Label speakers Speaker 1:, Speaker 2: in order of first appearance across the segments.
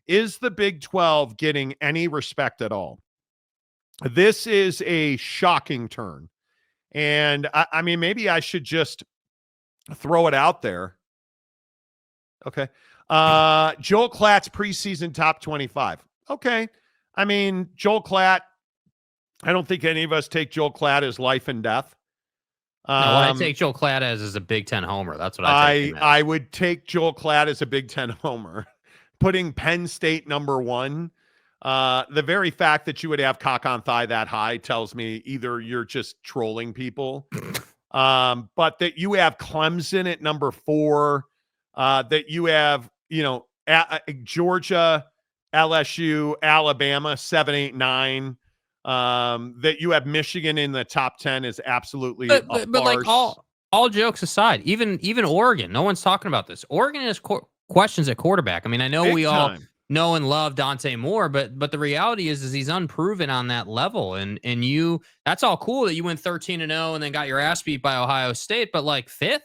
Speaker 1: is the Big 12 getting any respect at all? This is a shocking turn. And I mean, maybe I should just throw it out there. Okay. Joel Klatt's preseason top 25. Okay. I mean, Joel Klatt, I don't think any of us take Joel Klatt as life and death.
Speaker 2: No, what I take Joel Klatt as is a Big Ten homer. That's what I take him as.
Speaker 1: I would take Joel Klatt as a Big Ten homer. Putting Penn State number one. The very fact that you would have cock on thigh that high tells me either you're just trolling people, but that you have Clemson at number 4, that you have, Georgia, LSU, Alabama, 7, 8, 9, that you have Michigan in the top 10 is absolutely a farce.
Speaker 2: But like all jokes aside, even Oregon, no one's talking about this. Oregon has questions at quarterback. I mean, I know
Speaker 1: Big
Speaker 2: we
Speaker 1: time.
Speaker 2: all know and love Dante Moore, but the reality is he's unproven on that level. And that's all cool that you went 13-0 and then got your ass beat by Ohio State, but like 5th,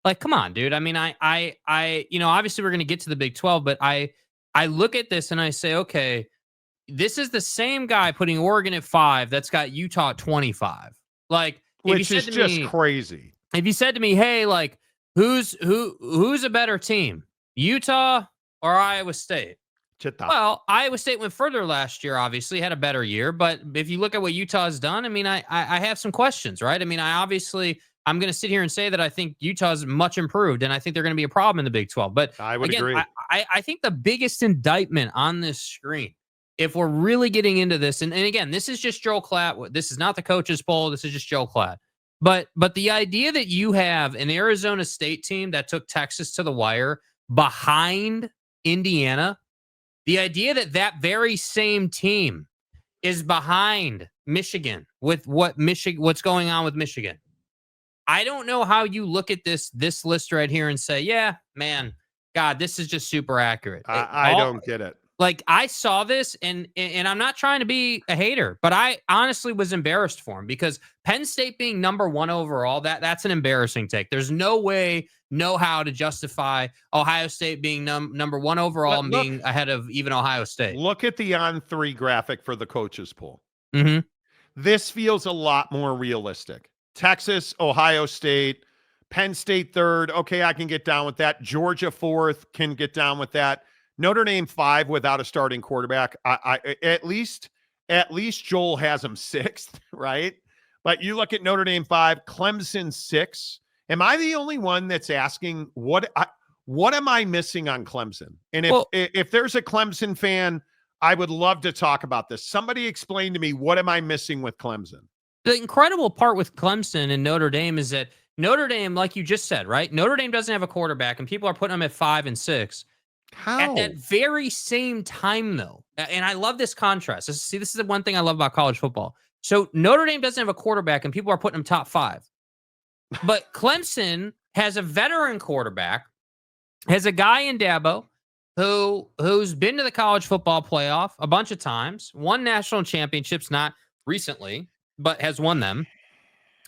Speaker 2: like, come on, dude. I mean, I obviously we're going to get to the Big 12, but I look at this and I say, okay, this is the same guy putting Oregon at 5 that's got Utah at 25. Like,
Speaker 1: which is just crazy.
Speaker 2: If you said to me, hey, like, who's a better team, Utah or Iowa State? Well, Iowa State went further last year, obviously, had a better year. But if you look at what Utah has done, I mean, I have some questions, right? I mean, I'm going to sit here and say that I think Utah's much improved, and I think they're going to be a problem in the Big 12. But
Speaker 1: I would agree.
Speaker 2: I think the biggest indictment on this screen, if we're really getting into this, and again, this is just Joel Klatt. This is not the coaches poll. This is just Joel Klatt. But the idea that you have an Arizona State team that took Texas to the wire behind Indiana, the idea that very same team is behind Michigan with what's going on with Michigan. I don't know how you look at this list right here and say, yeah, man, God, this is just super accurate.
Speaker 1: I don't get it.
Speaker 2: Like, I saw this, and I'm not trying to be a hater, but I honestly was embarrassed for him because Penn State being number 1 overall, that's an embarrassing take. There's no way, no how to justify Ohio State being number 1 overall and being ahead of even Ohio State.
Speaker 1: Look at the on-3 graphic for the coaches poll.
Speaker 2: Mm-hmm.
Speaker 1: This feels a lot more realistic. Texas, Ohio State, Penn State 3rd. Okay, I can get down with that. Georgia 4th, can get down with that. Notre Dame 5 without a starting quarterback. I at least Joel has them 6th, right? But you look at Notre Dame 5, Clemson 6. Am I the only one that's asking what am I missing on Clemson? And if there's a Clemson fan, I would love to talk about this. Somebody explain to me, what am I missing with Clemson?
Speaker 2: The incredible part with Clemson and Notre Dame is that Notre Dame, like you just said, right? Notre Dame doesn't have a quarterback, and people are putting them at 5 and 6.
Speaker 1: How?
Speaker 2: At that very same time, though, and I love this contrast. This is the one thing I love about college football. So Notre Dame doesn't have a quarterback, and people are putting them top 5. But Clemson has a veteran quarterback, has a guy in Dabo who's been to the college football playoff a bunch of times, won national championships, not recently, but has won them,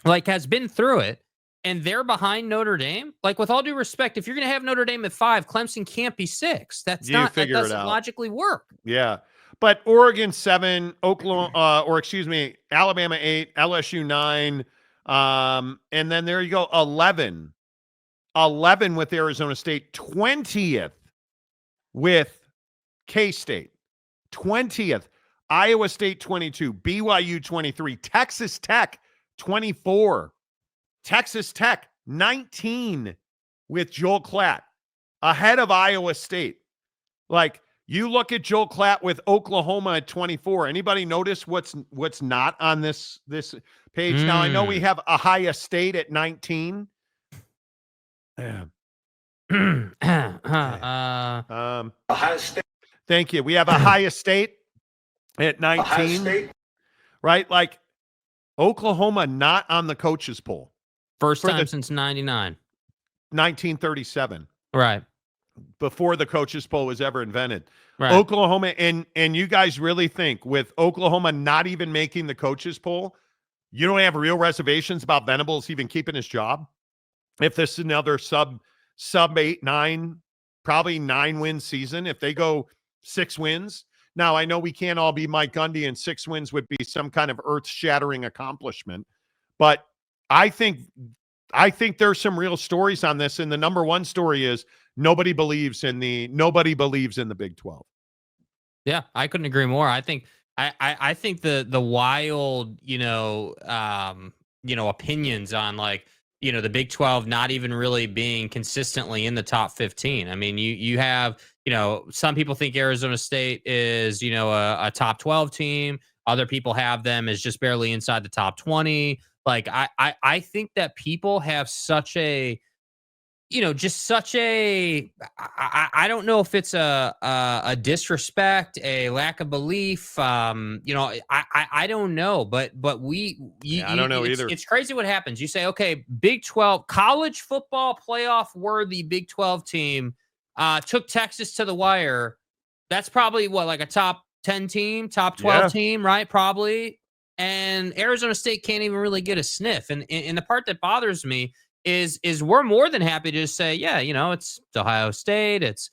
Speaker 2: like has been through it. And they're behind Notre Dame. Like, with all due respect, if you're going to have Notre Dame at 5, Clemson can't be 6. That doesn't logically work.
Speaker 1: Yeah. But Oregon 7, Alabama 8, LSU 9. And then there you go. 11 with Arizona State, 20th with K-State, 20th, Iowa State 22, BYU 23, Texas Tech 24. Texas Tech, 19 with Joel Klatt, ahead of Iowa State. Like, you look at Joel Klatt with Oklahoma at 24. Anybody notice what's not on this page? Now, I know we have Ohio State at 19. Yeah.
Speaker 3: Ohio State.
Speaker 1: Thank you. We have Ohio State at 19.
Speaker 3: Ohio State.
Speaker 1: Right? Like, Oklahoma not on the coaches poll.
Speaker 2: First time since 99.
Speaker 1: 1937.
Speaker 2: Right.
Speaker 1: Before the coaches poll was ever invented.
Speaker 2: Right.
Speaker 1: Oklahoma, and you guys really think with Oklahoma not even making the coaches poll, you don't have real reservations about Venables even keeping his job? If this is another sub 8, 9, probably 9-win season, if they go 6 wins. Now, I know we can't all be Mike Gundy, and 6 wins would be some kind of earth-shattering accomplishment. But I think there's some real stories on this, and the number one story is nobody believes in the Big 12.
Speaker 2: Yeah, I couldn't agree more. I think I think the wild, opinions on like, the Big 12 not even really being consistently in the top 15. I mean, you have, some people think Arizona State is, a top 12 team. Other people have them as just barely inside the top 20. Like I think that people have such a, just such a, I don't know if it's a disrespect, a lack of belief. I don't know, but
Speaker 1: I don't know either.
Speaker 2: It's crazy what happens. You say, okay, Big 12 college football playoff worthy Big 12 team took Texas to the wire. That's probably what, like a top 10 team, top 12 team, right? Probably. And Arizona State can't even really get a sniff. And the part that bothers me is we're more than happy to just say, yeah, it's Ohio State, it's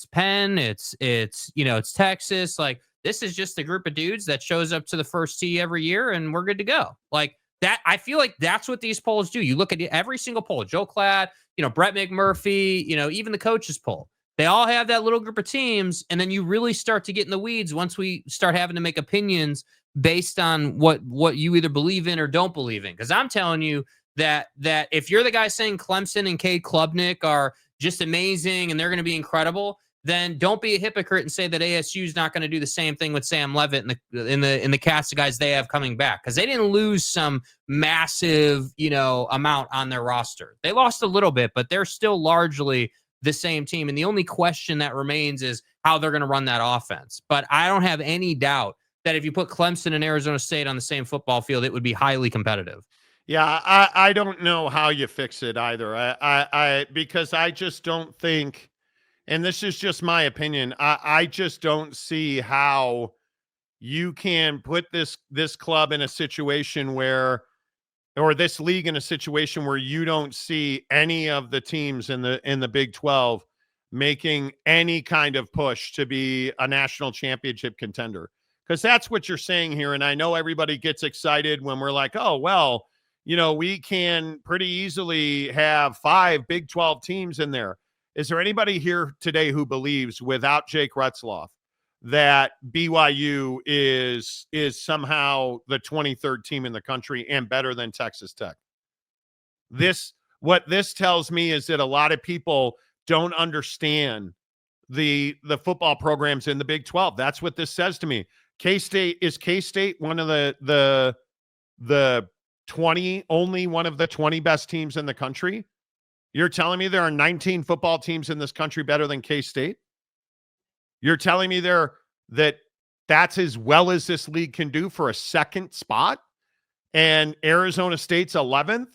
Speaker 2: Penn, it's Texas. Like, this is just a group of dudes that shows up to the first tee every year and we're good to go. Like that, I feel like that's what these polls do. You look at every single poll, Joe Klatt, Brett McMurphy, even the coaches poll. They all have that little group of teams, and then you really start to get in the weeds once we start having to make opinions based on what you either believe in or don't believe in. Because I'm telling you that if you're the guy saying Clemson and Cade Klubnik are just amazing and they're going to be incredible, then don't be a hypocrite and say that ASU is not going to do the same thing with Sam Levitt and the cast of guys they have coming back, because they didn't lose some massive amount on their roster. They lost a little bit, but they're still largely the same team. And the only question that remains is how they're going to run that offense. But I don't have any doubt that if you put Clemson and Arizona State on the same football field, it would be highly competitive.
Speaker 1: Yeah, I don't know how you fix it either. I because I just don't think, and this is just my opinion, I just don't see how you can put this club in a situation where, or this league in a situation where you don't see any of the teams in the Big 12 making any kind of push to be a national championship contender. Because that's what you're saying here. And I know everybody gets excited when we're like, oh, well, we can pretty easily have 5 Big 12 teams in there. Is there anybody here today who believes, without Jake Retzloff, that BYU is somehow the 23rd team in the country and better than Texas Tech? What this tells me is that a lot of people don't understand the football programs in the Big 12. That's what this says to me. K-State one of the 20, only one of the 20 best teams in the country? You're telling me there are 19 football teams in this country better than K-State? You're telling me that's as well as this league can do for a second spot? And Arizona State's 11th?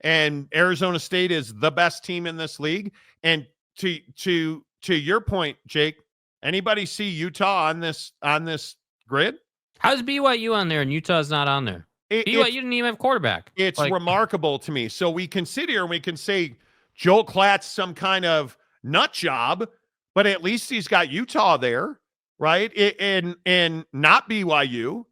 Speaker 1: And Arizona State is the best team in this league? And to your point, Jake, anybody see Utah on this grid?
Speaker 2: How's BYU on there and Utah's not on there? BYU didn't even have quarterback.
Speaker 1: It's remarkable to me. So we can sit here and we can say Joel Klatt's some kind of nut job, but at least he's got Utah there, right? And not BYU.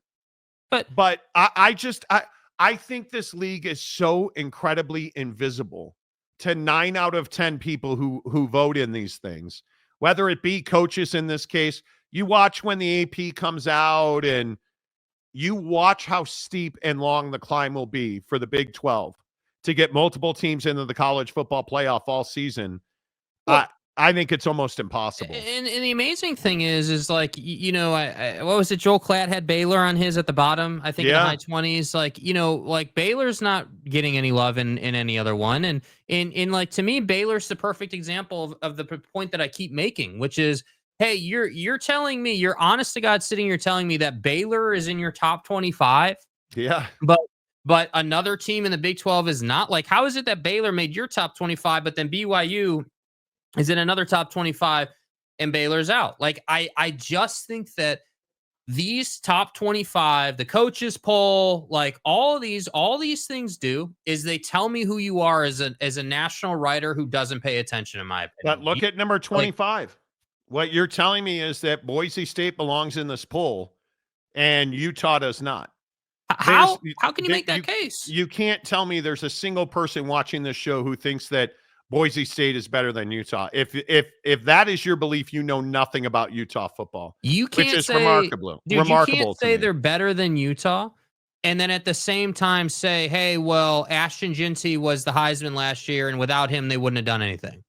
Speaker 1: But I think this league is so incredibly invisible to 9 out of 10 people who vote in these things, whether it be coaches in this case. You watch when the AP comes out and you watch how steep and long the climb will be for the Big 12 to get multiple teams into the college football playoff all season. I think it's almost impossible.
Speaker 2: And the amazing thing is like, what was it? Joel Klatt had Baylor on his at the bottom, I think in the high 20s. Like, Baylor's not getting any love in any other one. And like, to me, Baylor's the perfect example of the point that I keep making, which is, hey, you're telling me, you're honest to God sitting here telling me that Baylor is in your top 25.
Speaker 1: Yeah.
Speaker 2: But another team in the Big 12 is not. Like, how is it that Baylor made your top 25, but then BYU is in another top 25 and Baylor's out? Like, I just think that these top 25, the coaches poll, like all these things do is they tell me who you are as a national writer who doesn't pay attention, in my opinion.
Speaker 1: But look at number 25. What you're telling me is that Boise State belongs in this poll and Utah does not.
Speaker 2: How can you make that case?
Speaker 1: You can't tell me there's a single person watching this show who thinks that Boise State is better than Utah. If that is your belief, you know nothing about Utah football.
Speaker 2: You can't
Speaker 1: which is
Speaker 2: say,
Speaker 1: remarkable.
Speaker 2: Dude,
Speaker 1: remarkable
Speaker 2: you can't
Speaker 1: to
Speaker 2: say
Speaker 1: me.
Speaker 2: they're better than Utah, and then at the same time say, hey, well, Ashton Jeanty was the Heisman last year, and without him, they wouldn't have done anything.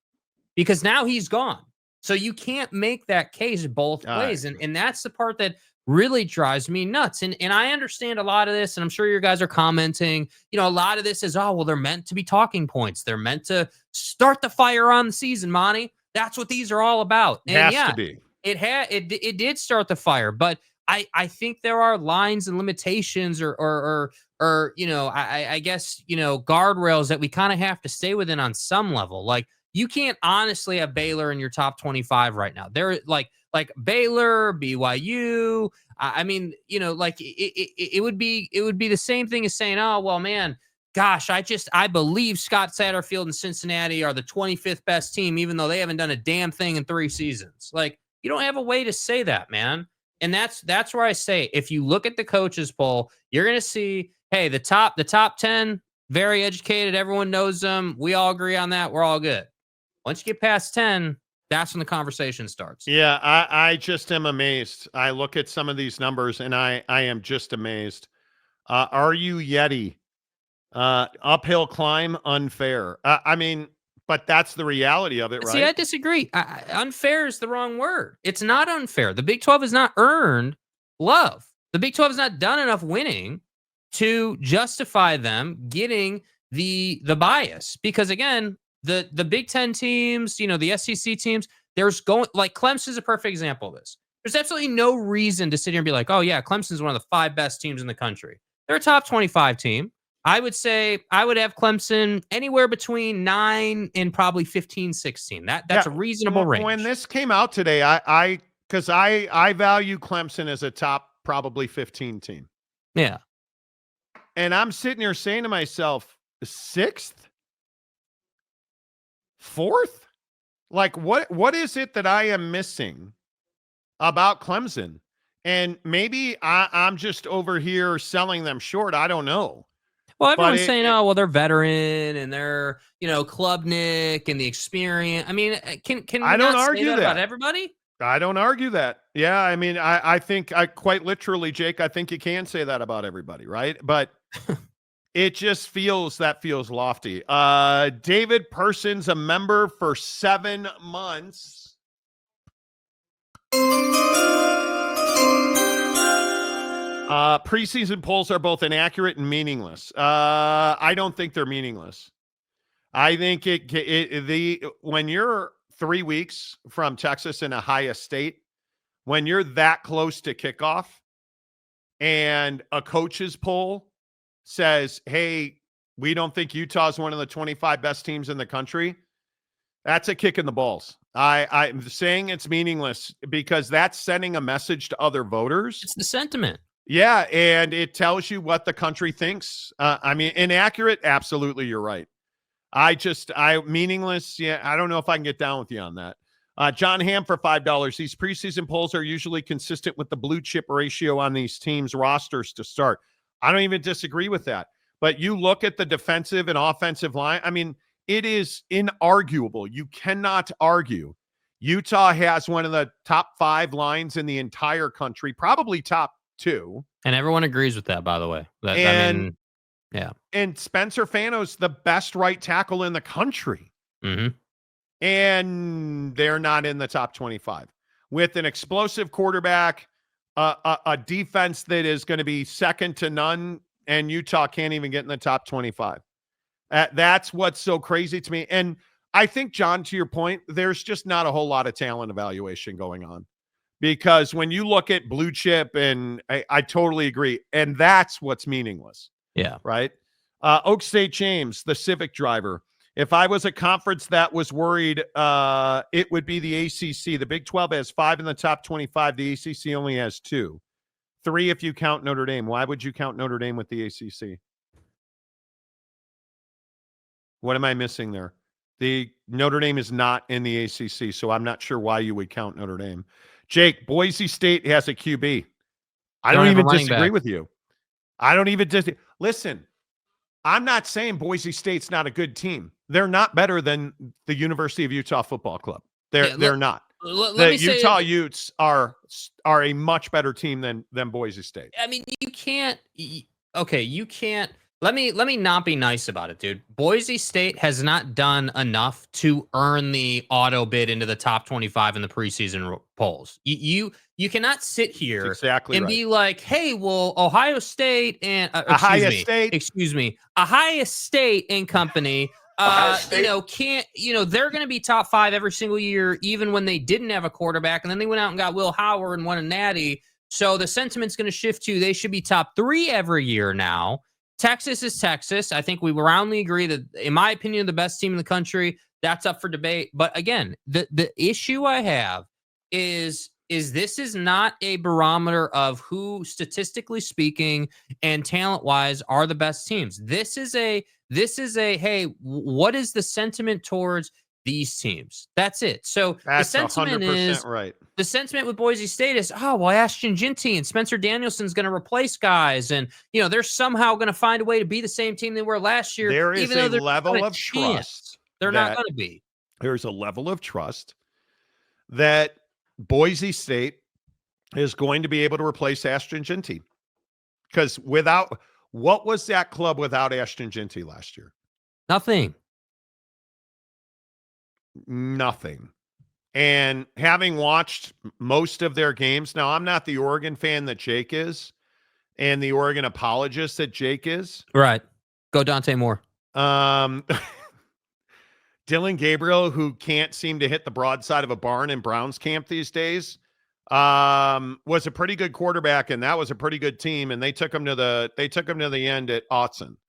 Speaker 2: Because now he's gone. So you can't make that case both ways. And that's the part that really drives me nuts. And I understand a lot of this, and I'm sure you guys are commenting, a lot of this is, oh, well, they're meant to be talking points. They're meant to start the fire on the season, Monty. That's what these are all about. And
Speaker 1: has to be.
Speaker 2: It did start the fire, but I think there are lines and limitations or I guess, guardrails that we kind of have to stay within on some level. Like, you can't honestly have Baylor in your top 25 right now. They're like Baylor, BYU. I mean, it would be the same thing as saying, oh, well, man, gosh, I believe Scott Satterfield and Cincinnati are the 25th best team, even though they haven't done a damn thing in 3 seasons. Like, you don't have a way to say that, man. And that's where I say, if you look at the coaches poll, you're going to see, hey, the top 10, very educated. Everyone knows them. We all agree on that. We're all good. Once you get past 10, that's when the conversation starts.
Speaker 1: Yeah, I just am amazed. I look at some of these numbers and I am just amazed. Are you Yeti? Uphill climb, unfair. I mean, but that's the reality of it, right?
Speaker 2: See, I disagree. Unfair is the wrong word. It's not unfair. The Big 12 has not earned love. The Big 12 has not done enough winning to justify them getting the bias. Because again, the Big 10 teams, the SEC teams, like Clemson's a perfect example of this. There's absolutely no reason to sit here and be like, oh yeah, Clemson's one of the 5 best teams in the country. They're a top 25 team. I would say I would have Clemson anywhere between 9 and probably 15, 16. That's a reasonable range.
Speaker 1: When this came out today, because I value Clemson as a top probably 15 team.
Speaker 2: Yeah.
Speaker 1: And I'm sitting here saying to myself, 6th? 4th? Like, what is it that I am missing about Clemson? And maybe I'm just over here selling them short. I don't know.
Speaker 2: Well, everyone's saying, oh, well, they're veteran and they're, Klubnik and the experience. I mean, can
Speaker 1: I don't
Speaker 2: not
Speaker 1: argue
Speaker 2: say that about everybody?
Speaker 1: I don't argue that. Yeah, I mean, I think quite literally, Jake, I think you can say that about everybody, right? But it just feels lofty. David Person's a member for 7 months. Preseason polls are both inaccurate and meaningless. I don't think they're meaningless. I think when you're 3 weeks from Texas in a highest state, when you're that close to kickoff and a coach's poll says, hey, we don't think Utah's one of the 25 best teams in the country, that's a kick in the balls. I'm saying it's meaningless because that's sending a message to other voters.
Speaker 2: It's the sentiment.
Speaker 1: Yeah, and it tells you what the country thinks. I mean, inaccurate, absolutely, you're right. Meaningless, yeah, I don't know if I can get down with you on that. John Hamm for $5. These preseason polls are usually consistent with the blue chip ratio on these teams' rosters to start. I don't even disagree with that. But you look at the defensive and offensive line, I mean, it is inarguable. You cannot argue. Utah has one of the top 5 lines in the entire country, probably top 2.
Speaker 2: And everyone agrees with that, by the way. Yeah.
Speaker 1: And Spencer Fano's the best right tackle in the country.
Speaker 2: Mm-hmm.
Speaker 1: And they're not in the top 25. With an explosive quarterback, a defense that is going to be second to none, and Utah can't even get in the top 25. That's what's so crazy to me. And I think, John, to your point, there's just not a whole lot of talent evaluation going on. Because when you look at blue chip, and I totally agree, and that's what's meaningless.
Speaker 2: Yeah.
Speaker 1: Right? Oak State James, the Civic driver. If I was a conference that was worried, it would be the ACC. The Big 12 has 5 in the top 25. The ACC only has 2. 3 if you count Notre Dame. Why would you count Notre Dame with the ACC? What am I missing there? The Notre Dame is not in the ACC, so I'm not sure why you would count Notre Dame. Jake, Boise State has a QB. I don't
Speaker 2: have a
Speaker 1: even
Speaker 2: running
Speaker 1: disagree
Speaker 2: back.
Speaker 1: with you. I don't even listen. I'm not saying Boise State's not a good team. They're not better than the University of Utah Football Club. They're not.
Speaker 2: Let
Speaker 1: The
Speaker 2: me say
Speaker 1: Utah Utes are a much better team than Boise State.
Speaker 2: I mean, you can't. Okay, you can't. Let me not be nice about it, dude. Boise State has not done enough to earn the auto bid into the top 25 in the preseason polls. You cannot sit here
Speaker 1: exactly
Speaker 2: and
Speaker 1: right.
Speaker 2: be like, hey, well, Ohio State and
Speaker 1: Ohio
Speaker 2: State and company. Can't, they're going to be top 5 every single year, even when they didn't have a quarterback. And then they went out and got Will Howard and won a natty. So the sentiment's going to shift to they should be top 3 every year now. Texas is Texas. I think we roundly agree that, in my opinion, the best team in the country. That's up for debate. But again, the issue I have is this is not a barometer of who, statistically speaking and talent-wise, are the best teams. This is a hey, what is the sentiment towards these teams? That's it. So
Speaker 1: that's
Speaker 2: the sentiment
Speaker 1: 100%
Speaker 2: is
Speaker 1: right.
Speaker 2: The sentiment with Boise State is, oh, well, Ashton Ginty and Spencer Danielson's going to replace guys, and they're somehow going to find a way to be the same team they were last year.
Speaker 1: There is
Speaker 2: even
Speaker 1: a
Speaker 2: though
Speaker 1: level of trust.
Speaker 2: They're not going to be.
Speaker 1: There's a level of trust that Boise State is going to be able to replace Ashton Ginty. Because what was that club without Ashton Ginty last year?
Speaker 2: Nothing.
Speaker 1: And having watched most of their games, now I'm not the Oregon fan that Jake is, and the Oregon apologist that Jake is.
Speaker 2: Right. Go Dante Moore.
Speaker 1: Dylan Gabriel, who can't seem to hit the broadside of a barn in Browns camp these days, was a pretty good quarterback, and that was a pretty good team, and they took him to the end at Autzen.